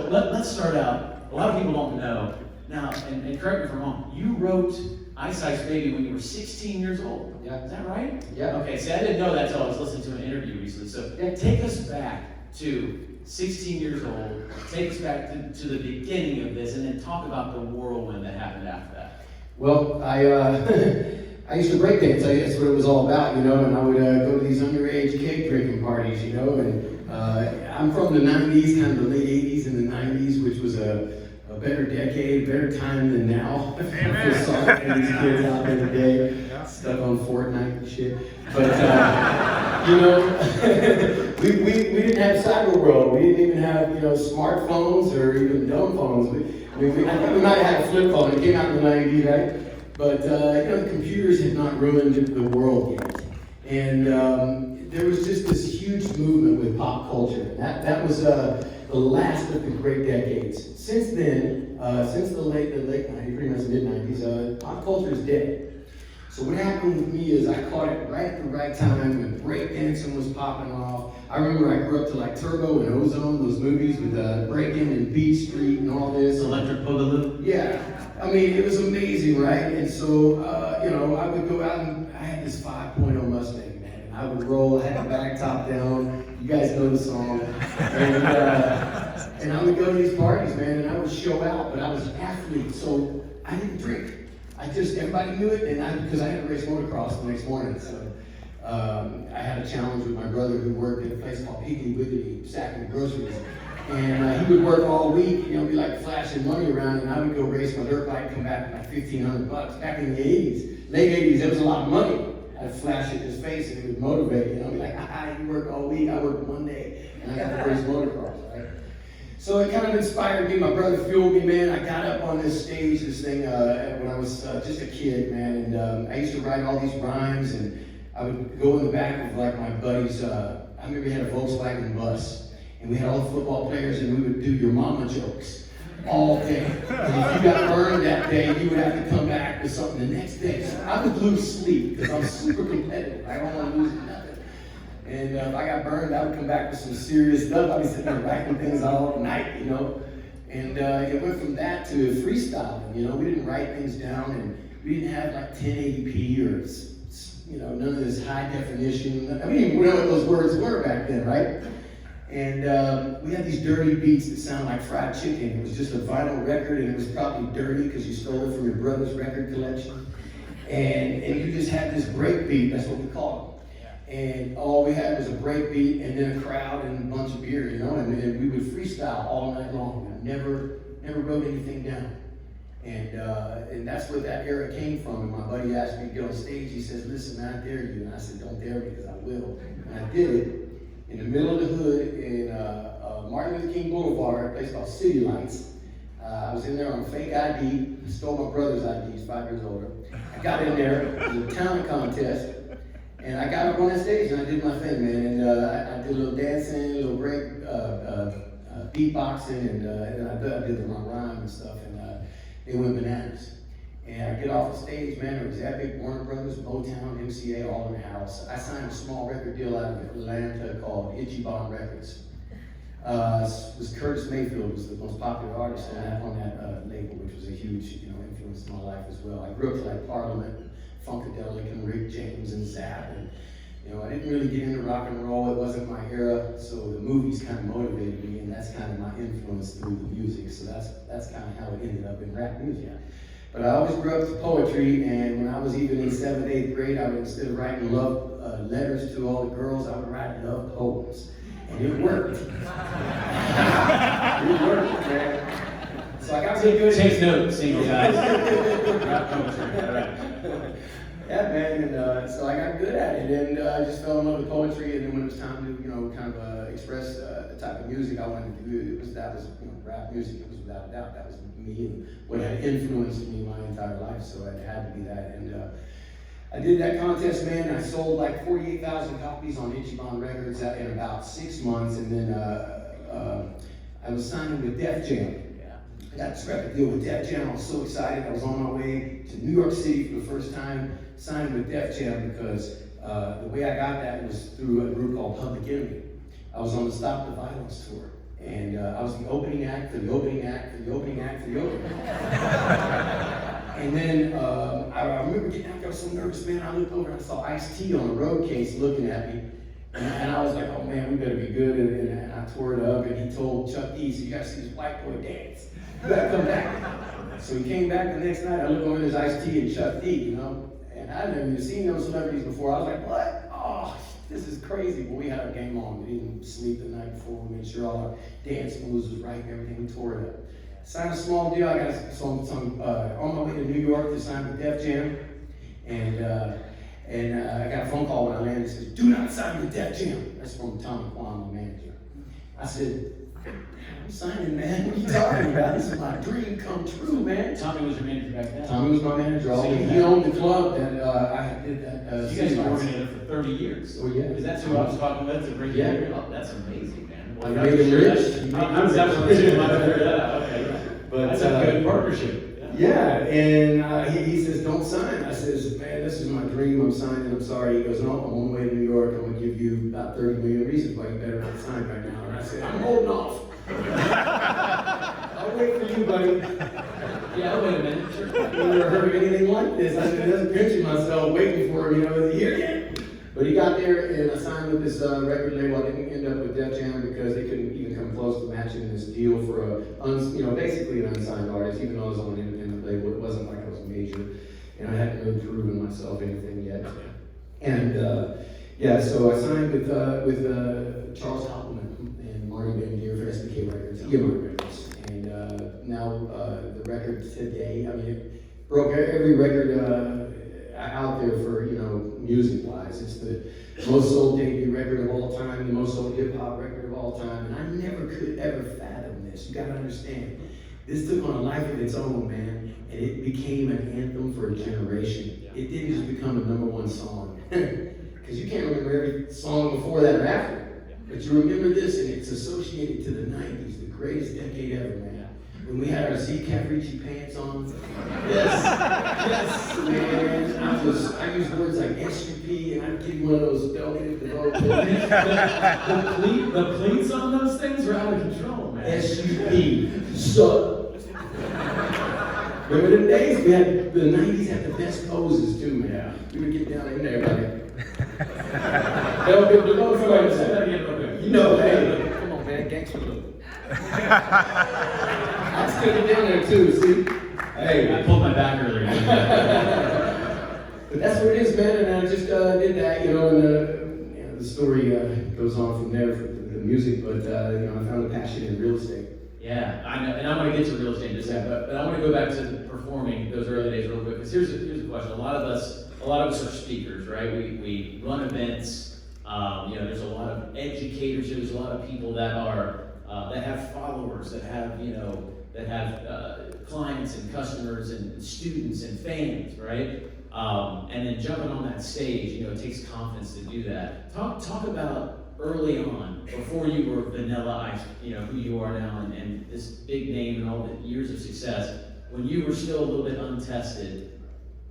So let's start out. A lot of people don't know. Now, and correct me if I'm wrong, you wrote Ice Ice Baby when you were 16 years old. Yeah. Is that right? Yeah. Okay, see, I didn't know that until I was listening to an interview recently. So take us back to 16 years old. Take us back to the beginning of this, and then talk about the whirlwind that happened after that. Well, I I used to break dance. That's what it was all about, you know. And I would go to these underage cake drinking parties, you know. And I'm from the '90s, kind of the late '80s and the '90s, which was a better decade, better time than now. I feel sorry for these kids out there today, stuck on Fortnite and shit. But you know, we didn't have cyber world. We didn't even have, you know, smartphones or even dumb phones. I think we might have had a flip phone. It came out in the '90s, right? But you know, the computers had not ruined the world yet, and there was just this huge movement with pop culture. That was the last of the great decades. Since then, since the late '90s, pretty much mid '90s, pop culture is dead. So what happened with me is I caught it right at the right time when breakdancing was popping off. I remember I grew up to like Turbo and Ozone, those movies with breaking and Beat Street and all this. Electric Boogaloo. Yeah, I mean, it was amazing, right? And so, you know, I would go out and I had this 5.0 Mustang, man. And I would roll, I had the back top down. You guys know the song. And I would go to these parties, man, and I would show out. But I was an athlete, so I didn't drink. Everybody knew it, and because I had to race motocross the next morning. So I had a challenge with my brother who worked at a place called Piggly Wiggly, sacking groceries. And he would work all week, you know, be like flashing money around, and I would go race my dirt bike, come back with like $1,500. Back in the '80s, late '80s, it was a lot of money. I'd flash it in his face, and it would motivate, you know, be like, you work all week, I work one day, and I got to race motocross, right? So it kind of inspired me. My brother fueled me, man. I got up on this stage, this thing, when I was just a kid, man, and I used to write all these rhymes, and I would go in the back of like my buddies. I remember we had a Volkswagen bus, and we had all the football players, and we would do your mama jokes all day. And if you got burned that day, you would have to come back with something the next day. So I would lose sleep because I'm super competitive. I don't want to lose nothing. And if I got burned, I would come back with some serious stuff. I'd be sitting there writing things all night, you know. And it went from that to freestyling, you know. We didn't write things down, and we didn't have like 1080p or, you know, none of this high definition. I mean, we know what those words were back then, right? And we had these dirty beats that sound like fried chicken. It was just a vinyl record, and it was probably dirty because you stole it from your brother's record collection. And you just had this break beat, that's what we called it. And all we had was a break beat and then a crowd and a bunch of beer, you know, and we would freestyle all night long. Never wrote anything down. And that's where that era came from. And my buddy asked me to get on stage. He says, listen, man, I dare you. And I said, don't dare me because I will. And I did it in the middle of the hood in Martin Luther King Boulevard, a place called City Lights. I was in there on fake ID. I stole my brother's ID. He's 5 years older. I got in there. It was a talent contest. And I got up on that stage and I did my thing, man. And I did a little dancing, a little break, beatboxing, and then I did my rhyme and stuff. And they went bananas. And I get off the stage, man. It was Epic, Warner Brothers, Motown, MCA, all in the house. I signed a small record deal out of Atlanta called Ichiban Records. It was Curtis Mayfield was the most popular artist on that label, which was a huge, you know, influence in my life as well. I grew up to like Parliament, Funkadelic, and Rick James, and Zapp, and you know, I didn't really get into rock and roll. It wasn't my era, so the movies kind of motivated me, and that's kind of my influence through the music. So that's kind of how it ended up in rap music. But I always grew up to poetry, and when I was even in 7th, 8th grade, I would, instead of writing love letters to all the girls, I would write love poems. And it worked. It worked, man. So I got really good. Take notes, single guys. Rap poetry. All right. Yeah, man, and so I got good at it, and I just fell in love with poetry. And then when it was time to, you know, kind of express the type of music I wanted to do, that was you know, rap music. It was without a doubt that was me and what had influenced me my entire life. So it had to be that. And I did that contest, man. And I sold like 48,000 copies on Ichiban Records in about 6 months, and then I was signing with Def Jam. I got this record deal with Def Jam. I was so excited. I was on my way to New York City for the first time, signing with Def Jam because the way I got that was through a group called Public Enemy. I was on the Stop the Violence tour. And I was the opening act for the opening act for the opening act for the opening act. And then I remember getting out there, I was so nervous, man. I looked over and I saw Ice-T on the road case looking at me. And I was like, oh man, we better be good. And I tore it up, and he told Chuck D, so you gotta see this white boy dance. You gotta come back. So he came back the next night. I looked over, there's Ice-T and Chuck D, you know. And I'd never even seen those celebrities before. I was like, what? Oh, this is crazy. But we had our game on. We didn't sleep the night before. We made sure all our dance moves was right and everything. We tore it up. Signed a small deal. I got some on my way to New York to sign with Def Jam. And I got a phone call when I landed. It says, do not sign with Def Jam. That's from Tommy Kwan, my manager. I said, I'm signing, man. What are you talking about? This is my dream come true, man. Tommy was your manager back then? Tommy was my manager. He owned the club that I did that. You guys were working together for 30 years. Oh, yeah. Because that's who I was talking with to bring you here. Oh, that's amazing, man. I made him rich. I was absolutely about to figure that out. Okay. But, that's a good partnership. Yeah, and he says, don't sign. I says, man, this is my dream. I'm signing. I'm sorry. He goes, no, I'm on the way to New York. I'm going to give you about 30 million reasons why you better not sign right now. And I said, I'm holding off. I'll wait for you, buddy. Yeah, wait a minute. Sure. I've never heard of anything like this. I was picturing myself waiting for him, is he here yet? But he got there, and I signed with this record label. I didn't end up with Def Jam because they couldn't even come close to matching this deal for basically an unsigned artist, even though I was on an independent label. It wasn't like I was major, and I hadn't really proven myself anything yet. And so I signed with Charles Halpman and Marty Van Deer for SBK Records, EMI Records. And now the record today, I mean, it broke every record out there for, music-wise. It's the most sold debut record of all time, the most sold hip-hop record of all time, and I never could ever fathom this. You gotta understand, this took on a life of its own, man, and it became an anthem for a generation. It didn't just become a #1 song, because you can't remember every song before that or after, but you remember this, and it's associated to the 90s, the greatest decade ever, man. When we had our Z Capricci pants on. Yes, man. I used words like SUP, and I'd give you one of those delicate devoted. The pleats on those things were out of control, man. SUP, so. Remember them days? The 90s had the best poses too, man. Yeah. We would get down in there, like. Hey, come on, man, gangster look. I stood it down there too, see? Hey. I pulled my back earlier. But that's what it is, man, and I just did that, and the story goes on from there for the music, but, I found a passion in real estate. Yeah, I know, and I'm going to get to real estate in just a second, but I want to go back to performing those early days real quick, because here's a question. A lot of us are speakers, right? We run events, there's a lot of educators, there's a lot of people that are, that have followers, that have, clients and customers and students and fans, right? And then jumping on that stage, it takes confidence to do that. Talk about early on, before you were Vanilla Ice, who you are now, and this big name and all the years of success, when you were still a little bit untested.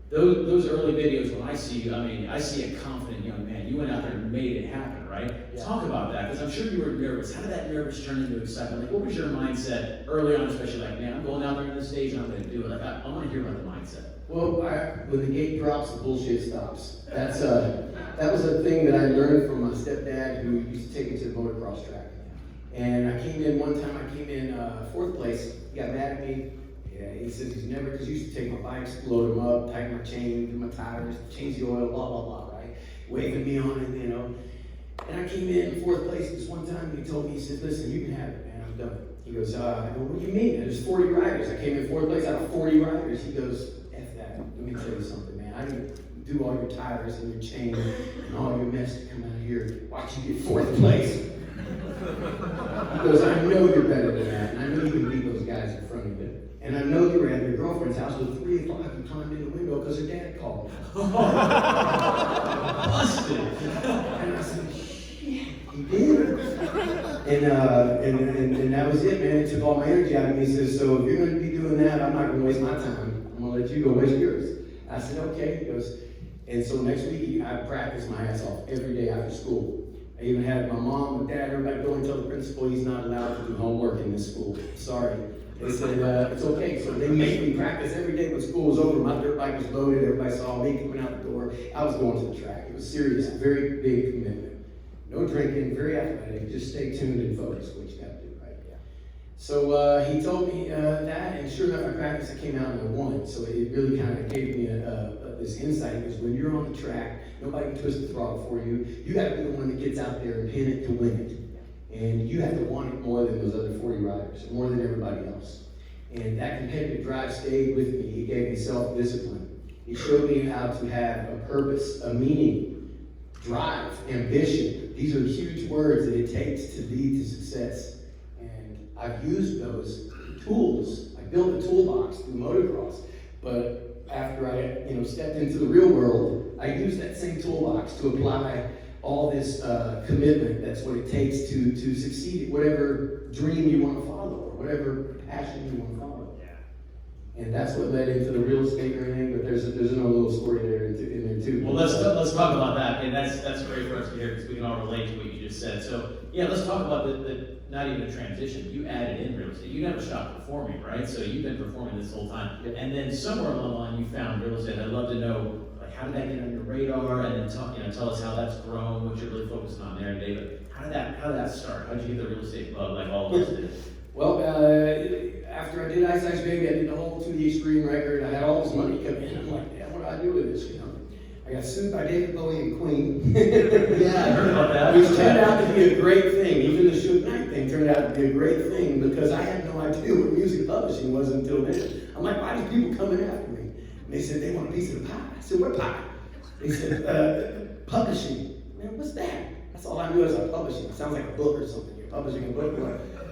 Those early videos, when I see you, I see a confident young man. You went out there and made it happen, right? Yeah. Talk about that, because I'm sure you were nervous. How did that nervous turn into excitement? Like, what was your mindset early on, especially like, man, I'm going out there on the stage and I'm going to do it. Like, I want to hear about the mindset. Well, when the gate drops, the bullshit stops. That was a thing that I learned from my stepdad, who used to take me to the motocross track. And I came in one time, fourth place. He got mad at me. Yeah, he says he's never, because he used to take my bikes, load them up, tighten my chain, do my tires, change the oil, blah, blah, blah, right? Waving me on it, And I came in fourth place this one time, and he told me, he said, listen, you can have it, man, I'm done. He goes, I go, what do you mean? There's 40 riders. I came in fourth place out of 40 riders. He goes, F that, let me tell you something, man. I didn't do all your tires and your chain and all your mess to come out here. Watch you get fourth place. He goes, I know you're better than that, and I know you can beat those guys in front of you. And I know you were at your girlfriend's house at 3 o'clock and climbed in the window because her dad called. Busted. And I said, shit, he did. And that was it, man. It took all my energy out of me. He says, so if you're going to be doing that, I'm not going to waste my time. I'm going to let you go waste yours. I said, okay. He goes, and so next week I practiced my ass off every day after school. I even had my mom and dad, everybody go and tell the principal he's not allowed to do homework in this school. Sorry. They said, it's okay. So they made me practice every day when school was over. My dirt bike was loaded. Everybody saw me coming out the door. I was going to the track. It was serious, very big commitment. No drinking, very athletic. Just stay tuned and focused, what you got to do, right? Yeah. So he told me that, and sure enough, I practiced. I came out and I won. So it really kind of gave me this insight, because when you're on the track, nobody can twist the throttle for you. You got to be the one that gets out there and pin it to win it. And you have to want it more than those other 40 riders, more than everybody else. And that competitive drive stayed with me. He gave me self-discipline. He showed me how to have a purpose, a meaning, drive, ambition. These are huge words that it takes to lead to success. And I've used those tools. I built a toolbox through motocross, but after I stepped into the real world, I used that same toolbox to apply all this commitment. That's what it takes to succeed at whatever dream you want to follow, or whatever passion you want to follow. Yeah. And that's what led into the real estate and everything, but there's another little story there in there too. Well, let's talk about that, and that's great for us to hear, because we can all relate to what you just said. So yeah, let's talk about the not even a transition. You added in real estate. You never stopped performing, right? So you've been performing this whole time, and then somewhere along the line you found real estate. I'd love to know, how did that get on your radar, and then tell us how that's grown, what you're really focusing on there, David. How did that start? How did you get the real estate bug like all of us did? Well, after I did Ice Ice Baby, I did the whole 2D Extreme record. I had all this money come in. I'm like, yeah, what do I do with this? I got sued by David Bowie and Queen. Yeah, I heard about that. Which turned out to be a great thing. Even the Suge Knight thing turned out to be a great thing, because I had no idea what music publishing was until then. I'm like, why are these people coming after me? And they said they want a piece of the pie. I said, what pie? They said, publishing. Man, what's that? That's all I knew as a publishing. It sounds like a book or something. You're publishing a book.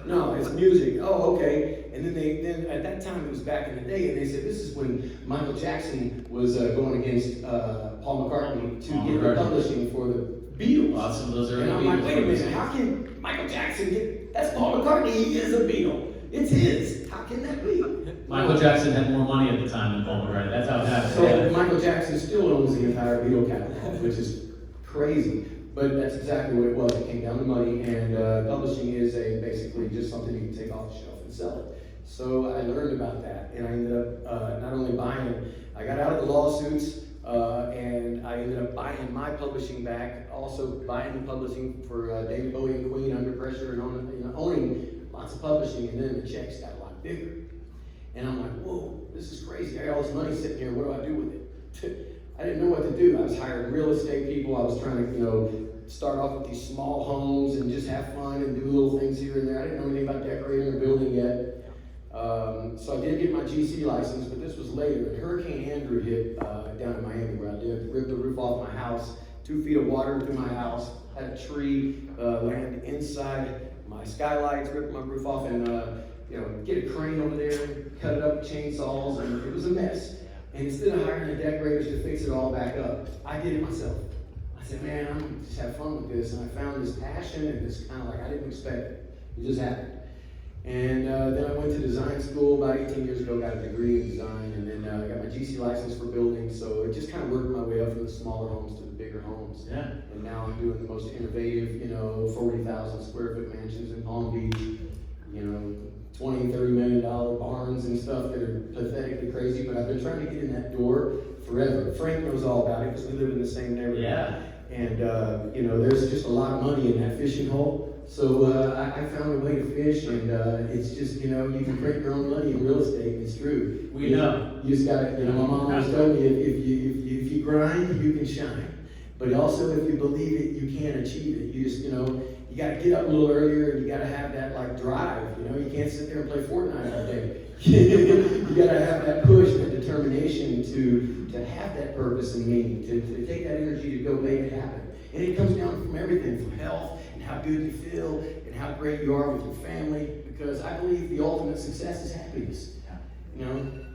No, it's music. Oh, okay. And then at that time, it was back in the day, and they said this is when Michael Jackson was going against Paul McCartney to get the publishing for the Beatles. Some of those early and I'm like, Beatles wait a minute, movies. how can Michael Jackson get? That's Paul McCartney. He is a Beatle. It's his. How can that be? Michael Jackson had more money at the time than Paul McCartney. That's how it happened. So Michael Jackson still owns the entire Beatle catalog, which is crazy. But that's exactly what it was. It came down to money, and publishing is basically just something you can take off the shelf and sell it. So I learned about that, and I ended up not only buying, I got out of the lawsuits, and I ended up buying my publishing back, also buying the publishing for David Bowie and Queen, Under Pressure, and owning lots of publishing, and then the checks got a lot bigger. And I'm like, whoa, this is crazy. I got all this money sitting here, what do I do with it? I didn't know what to do. I was hiring real estate people. I was trying to, start off with these small homes and just have fun and do little things here and there. I didn't know anything about decorating or building yet. So I did get my GC license, but this was later. And Hurricane Andrew hit down in Miami where I lived, ripped the roof off my house, 2 feet of water through my house, had a tree land inside my skylights, ripped my roof off, and get a crane over there, cut it up with chainsaws, and it was a mess. And instead of hiring the decorators to fix it all back up, I did it myself. I said, man, I'm gonna just have fun with this. And I found this passion and this kind of I didn't expect it. It just happened. And then I went to design school about 18 years ago, got a degree in design, and then I got my GC license for building. So it just kind of worked my way up from the smaller homes to the bigger homes. Yeah. And now I'm doing the most innovative, 40,000 square foot mansions in Palm Beach, $20, $30 million barns and stuff that are pathetically crazy, but I've been trying to get in that door forever. Frank knows all about it because we live in the same neighborhood. Yeah. And, there's just a lot of money in that fishing hole. So I found a way to fish, and it's just, you can print your own money in real estate, and it's true. We know. You just gotta, my mom always told me, if you grind, you can shine. But also, if you believe it, you can achieve it. You just, you gotta get up a little earlier, and you gotta have that, drive, you can't sit there and play Fortnite all day. You gotta have that push, that determination to have that purpose and meaning, to take that energy to go make it happen. And it comes down from everything, from health, and how good you feel, and how great you are with your family, because I believe the ultimate success is happiness.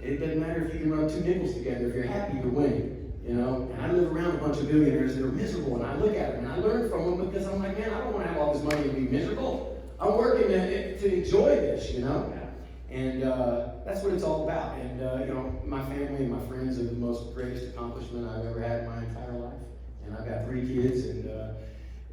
It doesn't matter if you can rub 2 nickels together. If you're happy, you're winning. And I live around a bunch of billionaires that are miserable, and I look at them and I learn from them because I'm like, man, I don't want to have all this money and be miserable. I'm working to enjoy this, And that's what it's all about. And my family and my friends are the most greatest accomplishment I've ever had in my entire life. And I've got 3 kids, and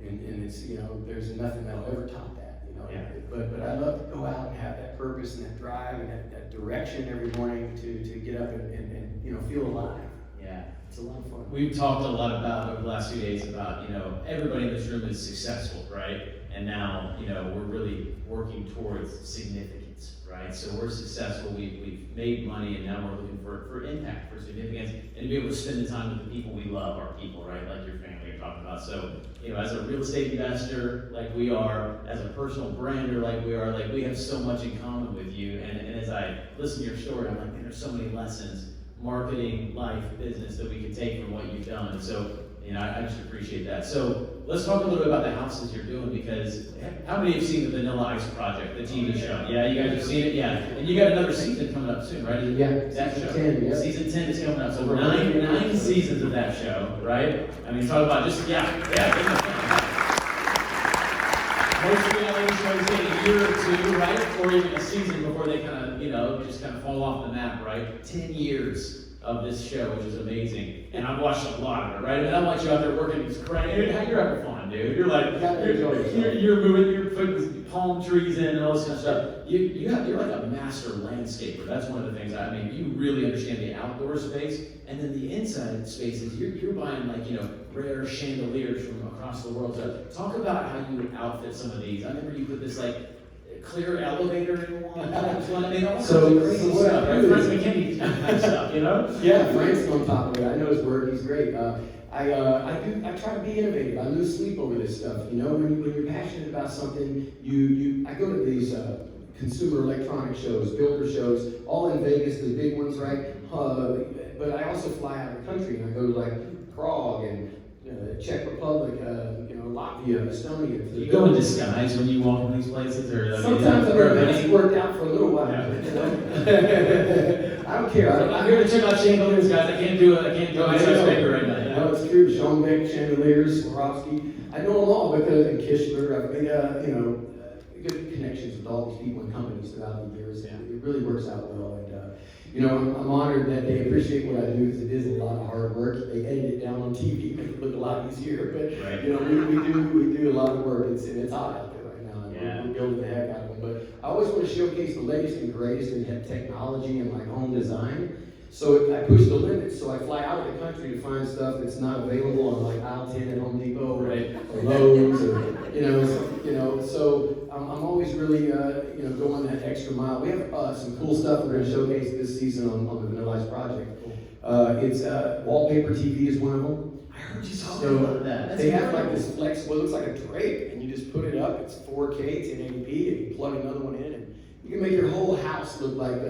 And it's, there's nothing that'll ever top that, Yeah. But I love to go out and have that purpose and that drive and that direction every morning to get up and feel alive. Yeah. It's a lot of fun. We've talked a lot about over the last few days about, everybody in this room is successful, right? And now, we're really working towards significance, right? So we're successful, we've made money, and now we're looking for impact, for significance, and to be able to spend the time with the people we love, our people, right? Like your family you're talking about. So, as a real estate investor, like we are, as a personal brander, like we are, like we have so much in common with you. And as I listen to your story, I'm like, man, there's so many lessons, marketing, life, business, that we can take from what you've done. So, I just appreciate that. So let's talk a little bit about the houses you're doing, because how many have seen the Vanilla Ice Project, the TV show? Yeah, you guys have seen it? Yeah. And you got another season coming up soon, right? Yeah, That season show. 10, yeah. Season 10 is coming up. So nine seasons of that show, right? I mean, talk about just, yeah. Most of the LA shows take a year or two, right? Or even a season before they kind of, just kind of fall off the map, right? 10 years of this show, which is amazing. And I've watched a lot of it, right? And I want you out there working, it's crazy. You're having fun, dude. You're like, you're moving, you're putting palm trees in and all this kind of stuff. You're like a master landscaper. That's one of the things. I mean, you really understand the outdoor space, and then the inside spaces. You're buying rare chandeliers from across the world. So talk about how you outfit some of these. I remember you put this clear elevator in one. I mean, all sorts of crazy stuff. Right? Frank McKinney kind stuff, Yeah, Frank's on top of it. I know his work. He's great. I try to be innovative. I lose sleep over this stuff. When you're passionate about something, I go to these consumer electronic shows, builder shows, all in Vegas, the big ones, right? But I also fly out of the country, and I go to Prague and Czech Republic, Latvia, Estonia. You go in disguise when you walk in these places, or sometimes it's worked out for a little while. Yeah. I don't care. I'm here to check out chandeliers, guys. I can't do Ice Maker right now. No, it's true. Schoenbeck, chandeliers, Swarovski. I know them all because in Kishler, I've made good connections with all these people and companies throughout the years. And it really works out well. And I'm honored that they appreciate what I do, because it is a lot of hard work. They edit it down on TV, make it look a lot easier. But right. we do a lot of work. It's hot out there right now. Yeah. We're building the heck out of them. But I always want to showcase the latest and greatest in technology and home design. So I push the limits. So I fly out of the country to find stuff that's not available on aisle 10 at Home Depot, right, or Lowe's, or So I'm always really going that extra mile. We have some cool stuff we're going to showcase this season on the Vanilla Ice Project. It's wallpaper TV is one of them. I heard you talking about that. They have this flexible, it looks like a drape, and you just put it up. It's 4K, 1080p, and you plug another one in, and you can make your whole house look like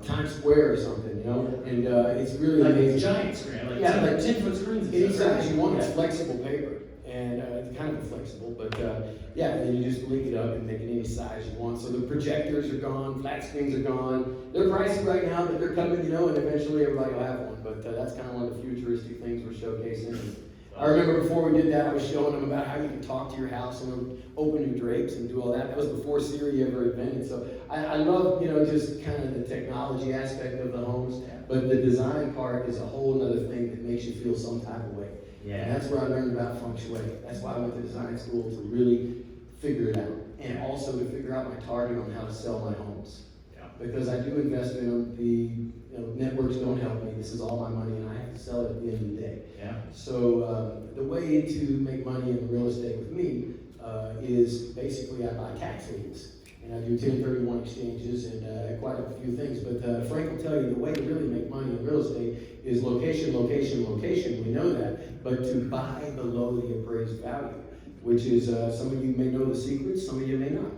Times Square or something, and it's really amazing. A giant screen, 10-foot screens. Any size you want. It's flexible paper, and it's kind of flexible, but then you just link it up and make it any size you want. So the projectors are gone, flat screens are gone. They're pricey right now, but they're coming, and eventually everybody will have one. But that's kind of one of the futuristic things we're showcasing. I remember before we did that, I was showing them about how you can talk to your house and open your drapes and do all that. That was before Siri ever invented. So I love, just kind of the technology aspect of the homes, but the design part is a whole other thing that makes you feel some type of way. Yeah. And that's where I learned about feng shui. That's why I went to design school, to really figure it out, and also to figure out my target on how to sell my homes. Because I do invest in them. The networks don't help me. This is all my money, and I have to sell it at the end of the day. Yeah. So the way to make money in real estate with me is basically I buy tax liens, and I do 1031 exchanges and quite a few things. But Frank will tell you the way to really make money in real estate is location, location, location. We know that, but to buy below the appraised value, which is some of you may know the secrets, some of you may not.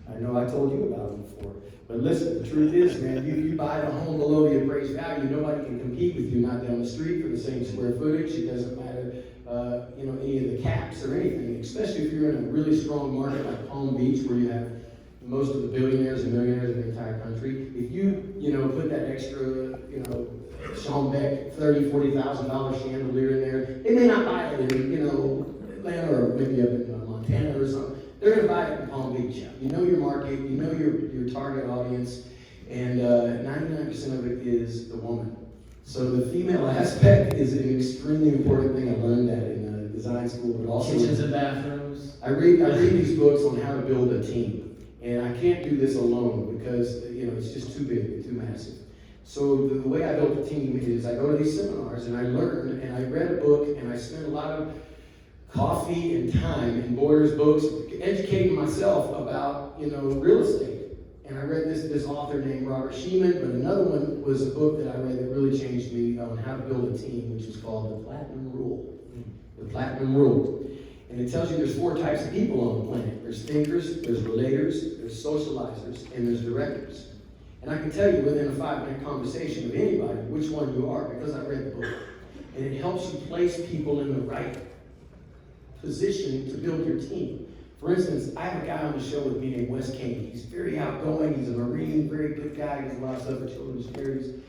I know I told you about them before. But listen, the truth is, man, you buy the home below the appraised value, nobody can compete with you, not down the street for the same square footage. It doesn't matter, any of the caps or anything, especially if you're in a really strong market like Palm Beach, where you have most of the billionaires and millionaires of the entire country. If you, put that extra, Schoenbeck $30,000, $40,000 chandelier in there, they may not buy it in, Atlanta or maybe up in Montana or something. They're going to buy it in Palm Beach. You know your market, you know your target audience, and 99% of it is the woman. So the female aspect is an extremely important thing. I learned that in design school, but also Kitchens and bathrooms. I read these books on how to build a team, and I can't do this alone because it's just too big, too massive. So the way I built a team is I go to these seminars and I learn, and I read a book, and I spent a lot of coffee and time in Boyer's books educating myself about real estate. And I read this author named Robert Sheeman, but another one was a book that I read that really changed me on how to build a team, which is called The Platinum Rule. The Platinum Rule. And it tells you there's 4 types of people on the planet. There's thinkers, there's relators, there's socializers, and there's directors. And I can tell you within a 5-minute conversation with anybody which one you are because I read the book. And it helps you place people in the right position to build your team. For instance, I have a guy on the show with me named Wes King. He's very outgoing, he's a Marine, very good guy, he does a lot of stuff for children's charities.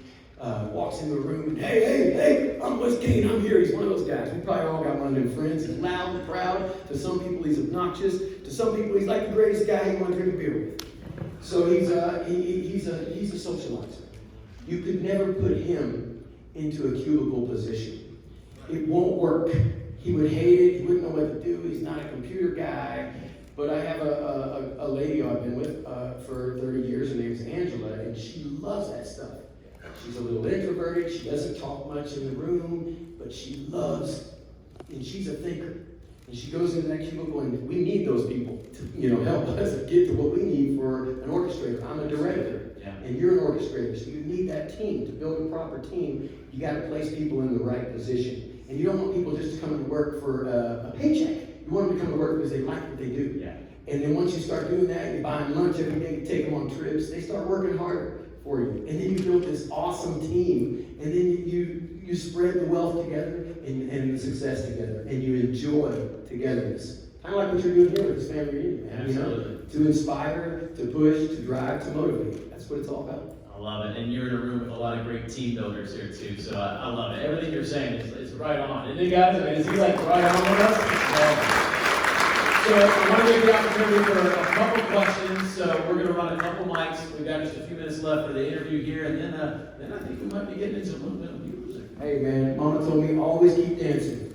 Walks into a room and, hey, I'm Wes King, I'm here. He's one of those guys. We probably all got one of them friends. He's loud and proud. To some people, he's obnoxious. To some people, he's like the greatest guy you want to drink a beer with. So he's a socializer. You could never put him into a cubicle position. It won't work. He would hate it. He wouldn't know what to do. He's not a computer guy. But I have a lady I've been with for 30 years. Her name is Angela, and she loves that stuff. She's a little introverted. She doesn't talk much in the room, but she loves, and she's a thinker. And she goes into that cubicle, and we need those people to help us get to what we need for an orchestrator. I'm a director, and you're an orchestrator, so you need that team. To build a proper team, you got to place people in the right position. And you don't want people just to come to work for a paycheck. You want them to come to work because they like what they do. Yeah. And then once you start doing that, you buy them lunch every day, you take them on trips, they start working harder for you. And then you build this awesome team, and then you spread the wealth together and the success together, and you enjoy togetherness. Kind of like what you're doing here with this family reunion, man. Absolutely. To inspire, to push, to drive, to motivate. That's what it's all about. I love it. And you're in a room with a lot of great team builders here too, so I love it. Everything you're saying is right on. Isn't it, guys? I mean, is he like right on with us? So I want to give the opportunity for a couple questions. So we're going to run a couple mics. We've got just a few minutes left for the interview here, and then I think we might be getting into a little bit of music. Hey man, Mama told me always keep dancing.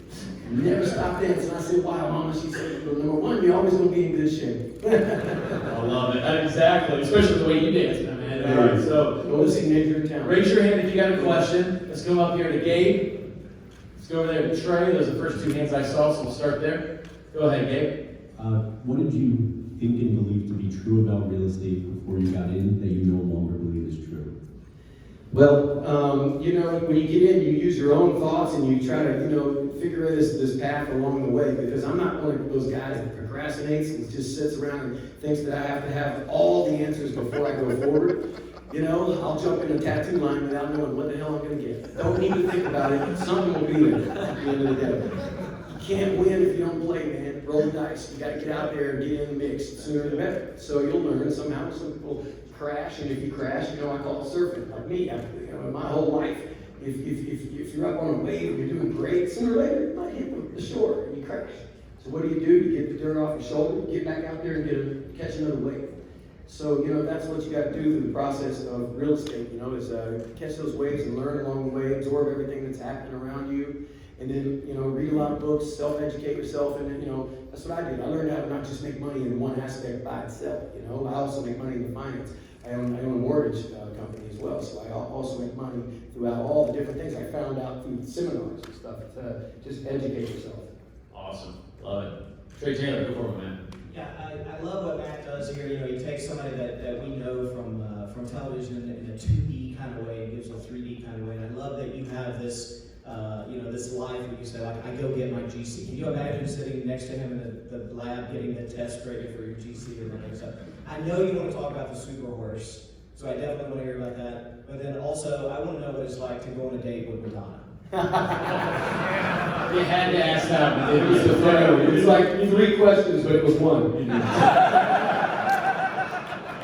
Never stop dancing. I said, wow, Mama. She said, well, number one, you're always going to be in good shape. I love it. Exactly. Especially the way you dance, man. All right, so go to see Nature in Town. Raise your hand if you got a question. Let's come up here to Gabe. Let's go over there to Trey. Those are the first 2 hands I saw, so we'll start there. Go ahead, Gabe. What did you think and believe to be true about real estate before you got in that you no longer believe is true? Well, when you get in, you use your own thoughts and you try to, figure this path along the way, because I'm not one of those guys that procrastinates and just sits around and thinks that I have to have all the answers before I go forward. I'll jump in a tattoo line without knowing what the hell I'm going to get. Don't need to think about it. Something will be there at the end of the day. You can't win if you don't play, man. Roll the dice. You got to get out there and get in the mix. The sooner the better. So you'll learn somehow. Some people crash, and if you crash, I call it surfing. Like me, my whole life, if you're up on a wave and you're doing great, sooner or later you might hit the shore and you crash. So what do? You get the dirt off your shoulder, get back out there and catch another wave. So that's what you got to do through the process of real estate. Is catch those waves and learn along the way, absorb everything that's happening around you. And then, read a lot of books, self-educate yourself, and then, that's what I did. I learned how to not just make money in one aspect by itself, I also make money in the finance. I own a mortgage company as well, so I also make money throughout all the different things I found out through seminars and stuff. Just educate yourself. Awesome. Love it. Trey Taylor, go for it, man. Yeah, I love what Matt does here. He takes somebody that we know from television in a 2D kind of way and gives a 3D kind of way. And I love that you have this this life where you say, like, I go get my GC. Can you imagine sitting next to him in the lab getting the test ready for your GC and that kind of stuff? I know you want to talk about the super horse, so I definitely want to hear about that. But then also, I want to know what it's like to go on a date with Madonna. You had to ask that. It was like 3 questions, but it was 1.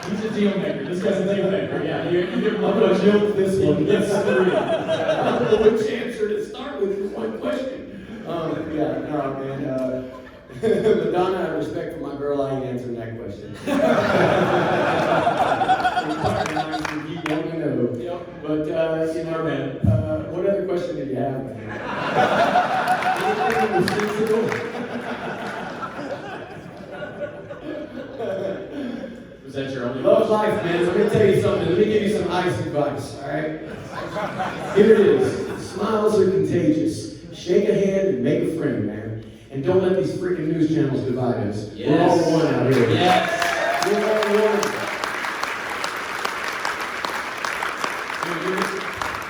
He's a deal maker. This guy's a deal maker. Yeah, you give him I'm going to joke this one. Yes, Which answer to start with is 1 question. Madonna, I have respect for my girl. I ain't answering that question. You don't know. Yep. But man, what other question did you have, man? Anything in the Close the door. Was that your only Love question? life, man. Let me tell you something. Let me give you some ice advice, all right? Here it is. Smiles are contagious. Shake a hand and make a friend, man. And don't let these freaking news channels divide us. Yes. We're all one out here. Yes. We're all one.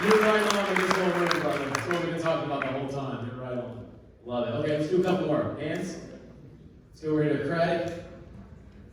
You're right on with this whole room, brother. That's what we've been talking about the whole time. You're right on. Love it. Okay, let's do a couple more. Hands. Let's go over here to Craddock.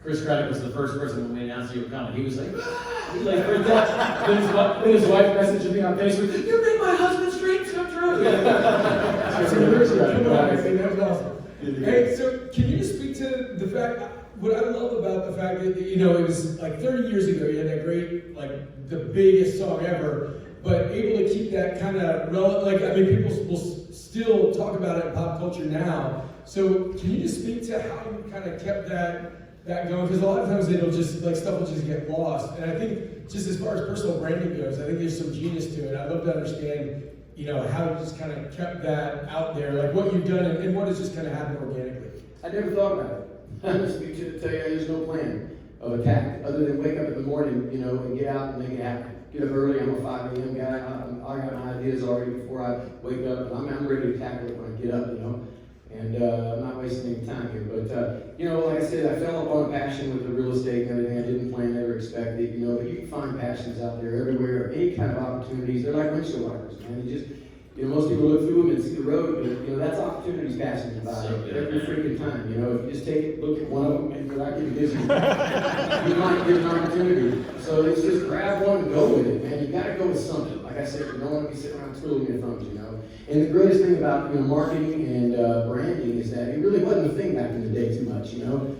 Chris Craddock was the first person when we announced you were coming. He was like, ah! He like freaked out. Then his wife messaged me on Facebook, "You made my husband's dreams come true." That's Chris Craddock. Come on, I mean, that was awesome. Hey, so can you just speak to the fact, what I love about the fact that, you know, it was like 30 years ago, you had that great, like, the biggest song ever, but able to keep that kind of relevant, like, I mean, people will still talk about it in pop culture now. So can you just speak to how you kind of kept that going? Because a lot of times it'll just, like, stuff will just get lost. And I think just as far as personal branding goes, I think there's some genius to it. I'd love to understand, you know, how you just kind of kept that out there, like what you've done and what has just kind of happened organically. I never thought about it. Honestly, to tell you, there's no plan of attack other than wake up in the morning, you know, and get out and make it happen. Get up early. I'm a 5 a.m. guy. I got my ideas already before I wake up, and I'm ready to tackle it when I get up, you know. And I'm not wasting any time here, but you know, like I said, I fell upon a passion with the real estate and everything. I didn't plan, never expected, you know. But you can find passions out there everywhere, any kind of opportunities. They're like windshield wipers, man. You just, you know, most people look through them and see the road, but you know, that's opportunities passing by So good. every freaking time. You know, if you just take a look at one of them and without getting busy, you might get an opportunity. So it's just grab one and go with it, man. You got to go with something. Like I said, you don't want to be sitting around twiddling your thumbs, you know. And the greatest thing about, you know, marketing and branding is that it really wasn't a thing back in the day too much, you know.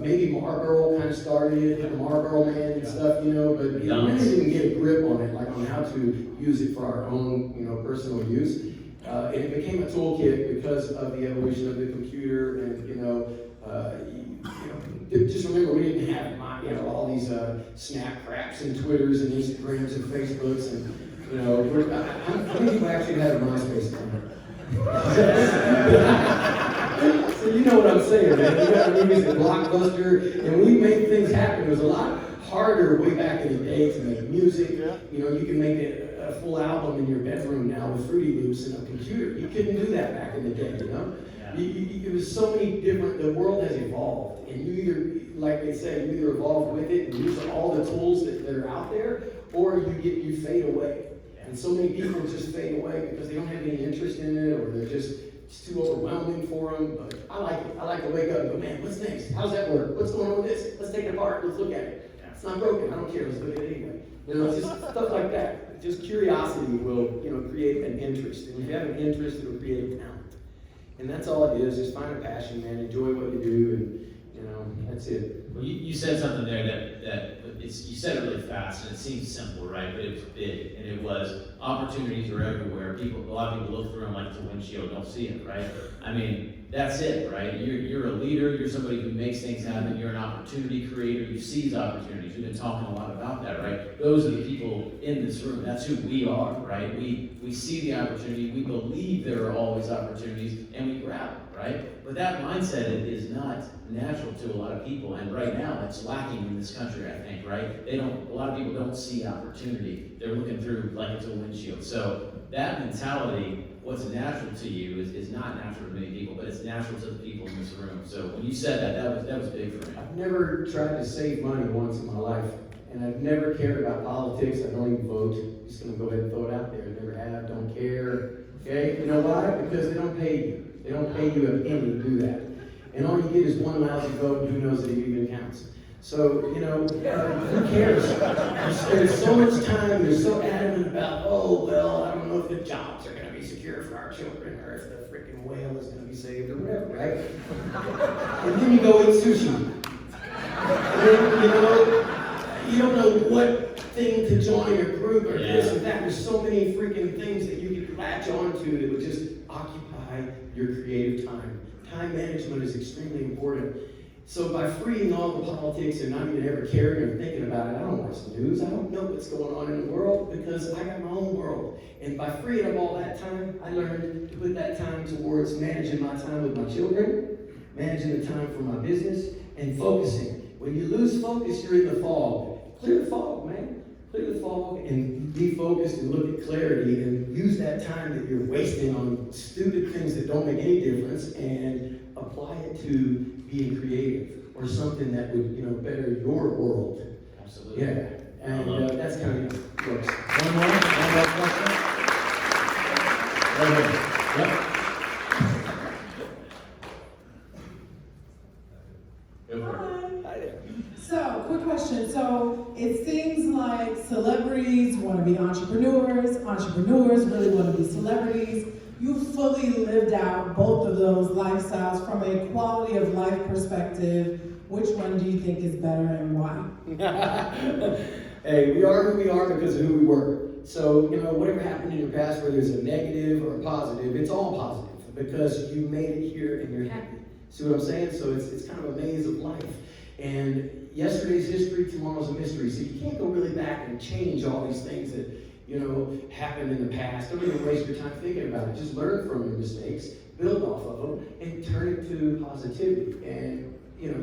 Maybe Marlboro kind of started it, the Marlboro man and stuff, you know, but we really didn't get a grip on it, like on how to use it for our own, you know, personal use. And it became a toolkit because of the evolution of the computer and, you know, just remember we didn't have, you know, all these Snap craps and Twitters and Instagrams and Facebooks and, you know, how many people actually have a MySpace account? So you know what I'm saying, man. We got movies at Blockbuster, and we made things happen. It was a lot harder way back in the day to make music. You know, you can make a full album in your bedroom now with Fruity Loops and a computer. You couldn't do that back in the day, you know? It was so many different, the world has evolved, and you either, like they say, you either evolve with it and use all the tools that are out there, or you fade away. And so many people just fade away because they don't have any interest in it, or it's too overwhelming for them. But I like it. I like to wake up and go, man, what's next? How's that work? What's going on with this? Let's take it apart. Let's look at it. It's not broken. I don't care. Let's look at it anyway. You know, it's just stuff like that. Just curiosity will, you know, create an interest. And if you have an interest, it'll create a talent. And that's all it is. Just find a passion, man. Enjoy what you do, and you know, that's it. Well, you said something there that you said it really fast, and it seems simple, right? But it was big, and it was opportunities are everywhere. A lot of people look through them like it's a windshield, don't see it, right? I mean, that's it, right? You're a leader. You're somebody who makes things happen. You're an opportunity creator. You seize opportunities. We've been talking a lot about that, right? Those are the people in this room. That's who we are, right? We see the opportunity. We believe there are always opportunities, and we grab them, right? But that mindset is not natural to a lot of people, and right now it's lacking in this country, I think, right? A lot of people don't see opportunity. They're looking through like it's a windshield. So that mentality, what's natural to you is not natural to many people, but it's natural to the people in this room. So when you said that was big for me. I've never tried to save money once in my life, and I've never cared about politics. I don't even vote. I'm just gonna go ahead and throw it out there. Never have, don't care. Okay, you know why? Because they don't pay you. They don't pay you a penny to do that. And all you get is one lousy vote, and who knows if it even counts. So, you know, who cares? You spend so much time, you're so adamant about, oh, well, I don't know if the jobs are going to be secure for our children, or if the freaking whale is going to be saved, or whatever, right? And then you go eat sushi. And then, you don't know what thing to join or group or this or that. There's so many freaking things that you could latch onto that would just occupy your creative time. Time management is extremely important. So by freeing all the politics and not even ever caring or thinking about it, I don't watch the news. I don't know what's going on in the world because I got my own world. And by freeing up all that time, I learned to put that time towards managing my time with my children, managing the time for my business, and focusing. When you lose focus, you're in the fog. Clear the fog, man. Clear the fog and be focused and look at clarity and use that time that you're wasting on stupid things that don't make any difference and apply it to being creative or something that would, better your world. Absolutely. Yeah, and that's kind of works. One more question? Right here. Yep. Go for it. Hi there. So, quick question. So, it seems like celebrities want to be entrepreneurs really want to be celebrities. You fully lived out both of those lifestyles from a quality of life perspective. Which one do you think is better and why? Hey, we are who we are because of who we were. So, whatever happened in your past, whether it's a negative or a positive, it's all positive because you made it here and you're happy. See what I'm saying? So it's kind of a maze of life. And yesterday's history, tomorrow's a mystery. So you can't go really back and change all these things that, happened in the past. Don't even waste your time thinking about it. Just learn from your mistakes, build off of them, and turn it to positivity. And,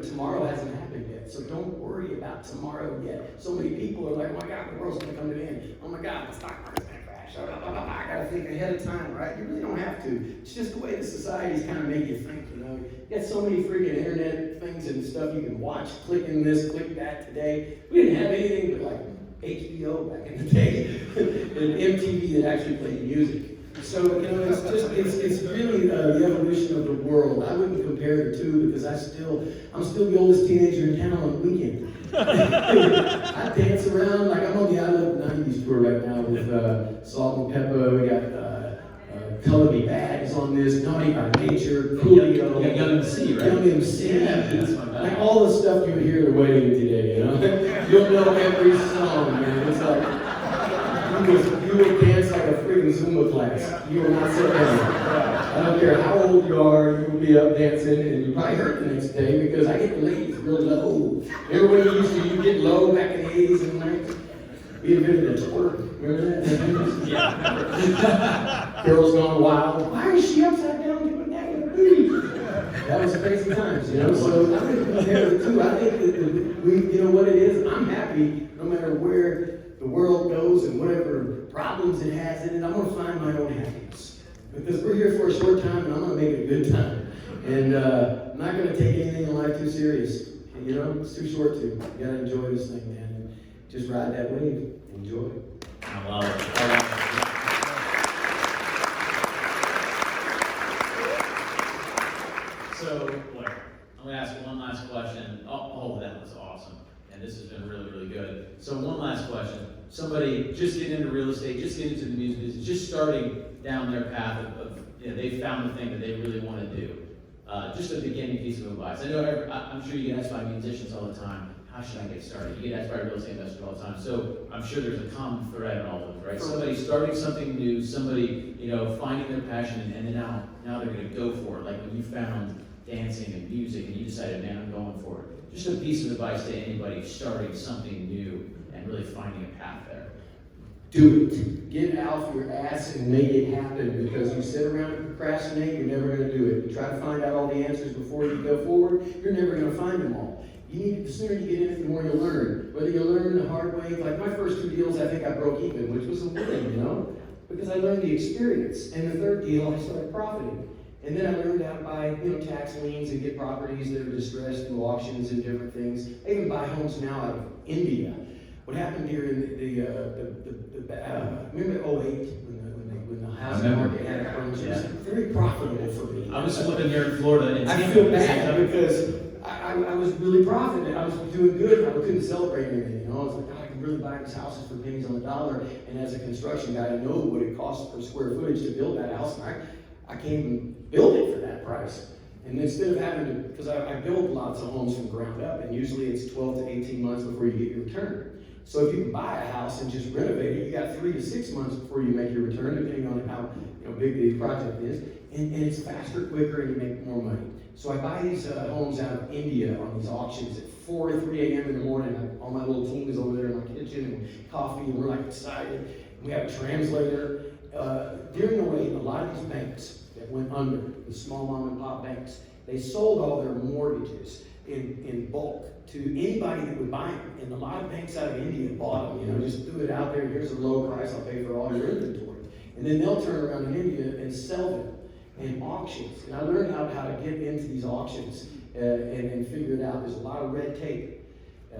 tomorrow hasn't happened yet. So don't worry about tomorrow yet. So many people are like, oh my God, the world's going to come to an end. Oh my God, the stock market's going to crash. Oh, blah, blah, blah, blah. I got to think ahead of time, right? You really don't have to. It's just the way the society's kind of make you think, You got so many freaking internet things and stuff you can watch. Clicking this, click that today. We didn't have anything but like HBO back in the day. And MTV that actually played music. So, it's really the evolution of the world. I wouldn't compare the two because I'm still the oldest teenager in town on the weekend. I dance around like I'm on the I Love the 90s tour right now with Salt and Pepper. We got Color Me Bad is on this, Naughty by Nature, Coolio. You got Young MC, right? Young MC. Yeah, that's my bad. Like all the stuff you hear at a wedding today, You'll know every song, man. It's like, you will dance like a freaking Zumba class. You will not sit down. I don't care how old you are, you will be up dancing, and you probably hurt the next day because I get the ladies real low. Everybody used to, you get low back in the 80s and 90s. We invented a twerk. Remember that? Yeah. Girls Gone Wild. Why is she upside down doing that with her booty? That was crazy times, So I think compare the two. I think that we, what it is. I'm happy no matter where the world goes and whatever problems it has in it. I'm gonna find my own happiness because we're here for a short time, and I'm gonna make it a good time. And I'm not gonna take anything in life too serious. It's too short to. You gotta enjoy this thing, man. And just ride that wave. Enjoy it. I love it. So, look, I'm going to ask one last question. Oh, that was awesome. And this has been really, really good. So one last question. Somebody just getting into real estate, just getting into the music business, just starting down their path of they found the thing that they really want to do. Just a beginning piece of advice. I'm sure you get asked by musicians all the time, how should I get started? You get asked by real estate investors all the time. So I'm sure there's a common thread in all of them, right? Somebody starting something new, somebody, finding their passion, and then now they're going to go for it. Like when you found dancing and music and you decided, man, I'm going for it. Just a piece of advice to anybody starting something new and really finding a path there. Do it. Get out your ass and make it happen because you sit around and procrastinate, you're never going to do it. You try to find out all the answers before you go forward, you're never going to find them all. The sooner you get in it, the more you'll learn. Whether you learn the hard way, like my first 2 deals, I think I broke even, which was a win, because I learned the experience. And the third deal, I started profiting. And then I learned how to buy, tax liens and get properties that are distressed through auctions and different things. I even buy homes now out of India. What happened here in remember 08 when the housing market had a crunch? It was very profitable for me. I was living here in Florida. And I feel bad because I was really profiting. I was doing good. I couldn't celebrate anything. I was like, God, I can really buy these houses for pennies on the dollar. And as a construction guy, I know what it costs per square footage to build that house. And I can't even build it for that price. And instead of having to, because I build lots of homes from ground up, and usually it's 12 to 18 months before you get your return. So if you can buy a house and just renovate it, you got 3 to 6 months before you make your return, depending on how big the project is. And it's faster, quicker, and you make more money. So I buy these homes out of India on these auctions at 4 or 3 a.m. in the morning. All my little team is over there in my kitchen and coffee, and we're like excited. We have a translator. During the wait, a lot of these banks that went under, the small mom and pop banks, they sold all their mortgages in bulk to anybody that would buy them. And a lot of banks out of India bought them, just threw it out there. Here's a low price, I'll pay for all your inventory. And then they'll turn around in India and sell them in auctions. And I learned how to get into these auctions and figure it out. There's a lot of red tape.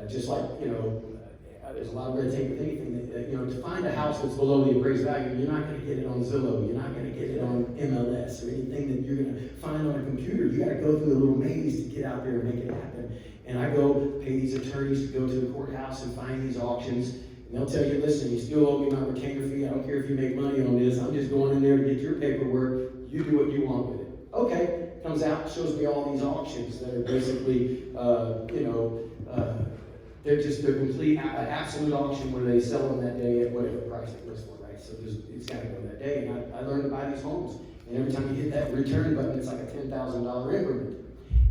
Just like, there's a lot of red tape with anything. To find a house that's below the appraised value, you're not going to get it on Zillow. You're not going to get it on MLS or anything that you're going to find on a computer. You got to go through a little maze to get out there and make it happen. And I go pay these attorneys to go to the courthouse and find these auctions. And they'll tell you, listen, you still owe me my retainer fee. I don't care if you make money on this. I'm just going in there to get your paperwork. You do what you want with it. Okay, comes out, shows me all these auctions that are basically, they're just a complete, absolute auction where they sell them that day at whatever price it was for, right? So it's got to go that day. And I learned to buy these homes. And every time you hit that return button, it's like a $10,000 increment.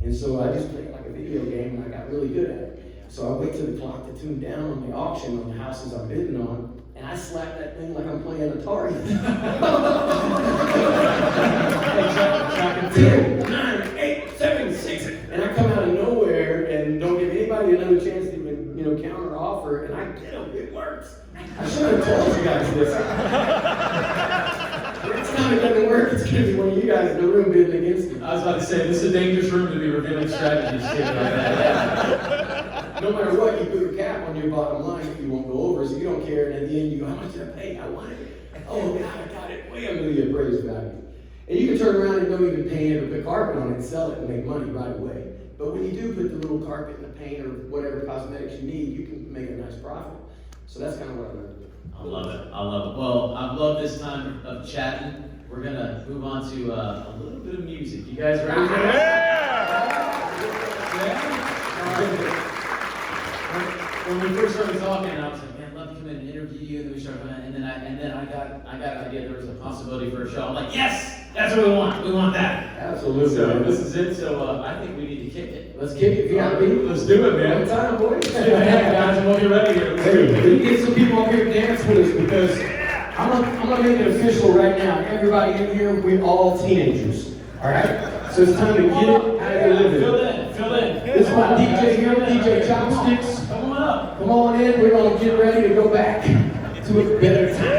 And so I just played it like a video game, and I got really good at it. So I wait till the clock to tune down on the auction on the houses I'm bidding on, and I slap that thing like I'm playing Atari. 10, 9, 8, 7, 6, and I come out of nowhere and don't give anybody another chance to even, counter offer, and I get them. It works. I should have told you guys this. Next time it doesn't work, it's gonna be one of you guys in the room bidding against me. I was about to say, this is a dangerous room to be revealing strategies to like that. No matter what, you put a cap on your bottom line if you won't go over, so you don't care, and at the end you go, how much did I pay? I want it. Oh God, I got it way under the appraised value. And you can turn around and don't even paint it or put carpet on it and sell it and make money right away. But when you do put the little carpet and the paint or whatever cosmetics you need, you can make a nice profit. So that's kind of what I learned. I love it. I love it. Well, I've loved this time of chatting. We're gonna move on to a little bit of music. You guys ready? When we first started talking, I was like, man, I'd love to come in and interview you. And then we started, and then I got an idea. There was a possibility for a show. I'm like, yes, that's what we want. We want that. Absolutely. So this is it. So I think we need to kick it. Let's kick it, VIP. Let's do it, man. One time, boys. Hey guys, we'll get ready here. Let's do it. Hey, we get some people up here to dance with us because I'm gonna make it official right now. Everybody in here, we're all teenagers. All right? So it's time to get it out of your living. Fill in. This is my DJ here, DJ Chopsticks. Come on up. Come on in. We're gonna get ready to go back to a better time.